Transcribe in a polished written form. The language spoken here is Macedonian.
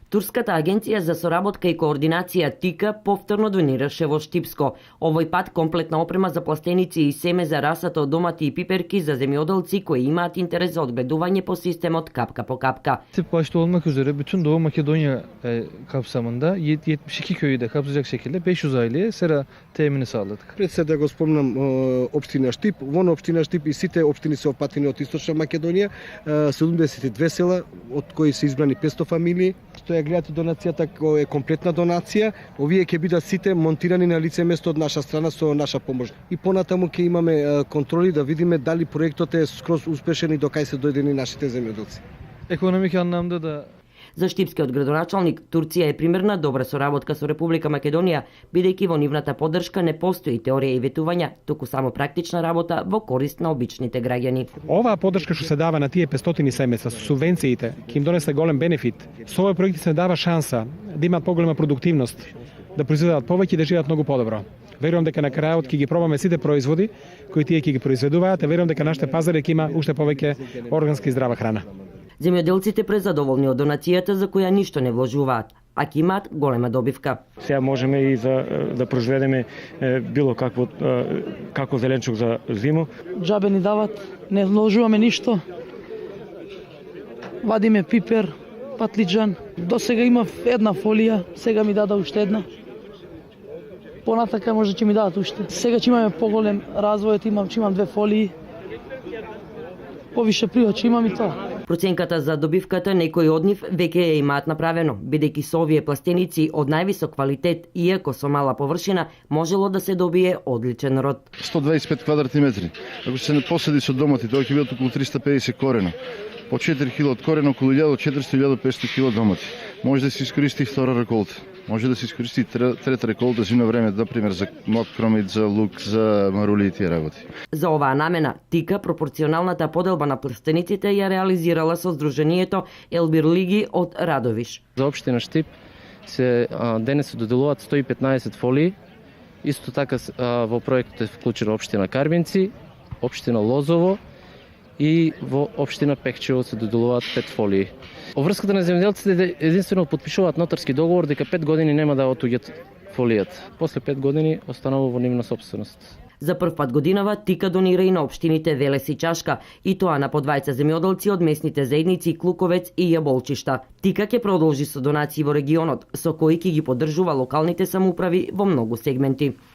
Турската агенција за соработка и координација ТИКА повторно донираше во Штипско. Овој пат комплетна опрема за пластеници и семе за расата од домати и пиперки за земјоделци кои имаат интерес за одгледување по системот капка по капка. Başta olmak üzere bütün Doğu Makedonya kapsamında 72 köyü de kapsayacak şekilde 500 aileye sera temini sağladık. Пред се да го спомнам општина Штип, во општина Штип и сите општини се опатени од Источна Македонија, 72 села од кои се избрани 500 фамилии. Што ја гледате донацијата е комплетна донација, овие ќе бидат сите монтирани на лице место од наша страна со наша помош. И понатаму ќе имаме контроли да видиме дали проектот е скроз успешен и до кај се дојдени нашите земјоделци. Ekonomik anlamda da За Штипскиот градоначалник, Турција е пример на добра соработка со Република Македонија, бидејќи во нивната поддршка не постои теорија и ветувања, туку само практична работа во корист на обичните граѓани. Ова поддршка што се дава на тие 500 семејства со субвенциите, ќе им донесе голем бенефит. Со овој проект се дава шанса да имаат поголема продуктивност, да произведуваат повеќе и да живеат многу подобро. Верувам дека на крајот ќе ги пробаме сите производи кои тие ќе ги произведуваат, и верувам дека нашите пазари ќе има уште повеќе органска и здрава храна. Земјоделците презадоволни од донацијата за која ништо не вложуваат, а ќе имаат голема добивка. Сега можеме и да произведеме било како зеленчук за зиму. Џабе ни дават, не вложуваме ништо. Вадиме пипер, патлиџан. До сега имав една фолија, сега ми дада уште една. Понатака може ќе ми дадат уште. Сега ќе имаме поголем развој, имам две фолии. Повише приход ќе имам и тоа. Проценката за добивката некои од нив веќе ја имаат направено, бидејќи со овие пластеници од највисок квалитет, иако со мала површина, можело да се добие одличен род. 125 квадратни метри. Ако се не поседи со домати, тоа ќе бидат околу 350 корена. По 4000 од корена, околу 1400-1500 кг домати. Може да се искористи втора реколта. Може да се искористи трета реколта зимно време, например за млад кромит, за лук, за марули и тие работи. За оваа намена, ТИКА пропорционалната поделба на пластениците ја реализирала со Сдруженијето Елбир Лиги од Радовиш. За општина Штип денес се доделуваат 115 фолии. Исто така во проектот е вклучена општина Карвинци, општина Лозово и во општина Пехчево се доделуваат 5 фолии. Оврската на земјоделците единствено потпишуваат нотарски договор дека 5 години нема да отуѓат фолијата. После 5 години останува во нивна сопственост. За прв пат годинава ТИКА донира и на општините Велес и Чашка, и тоа на по 20 земјоделци од местните заедници Клуковец и Јаболчишта. ТИКА ќе продолжи со донации во регионот, со кои ќе ги поддржува локалните самоуправи во многу сегменти.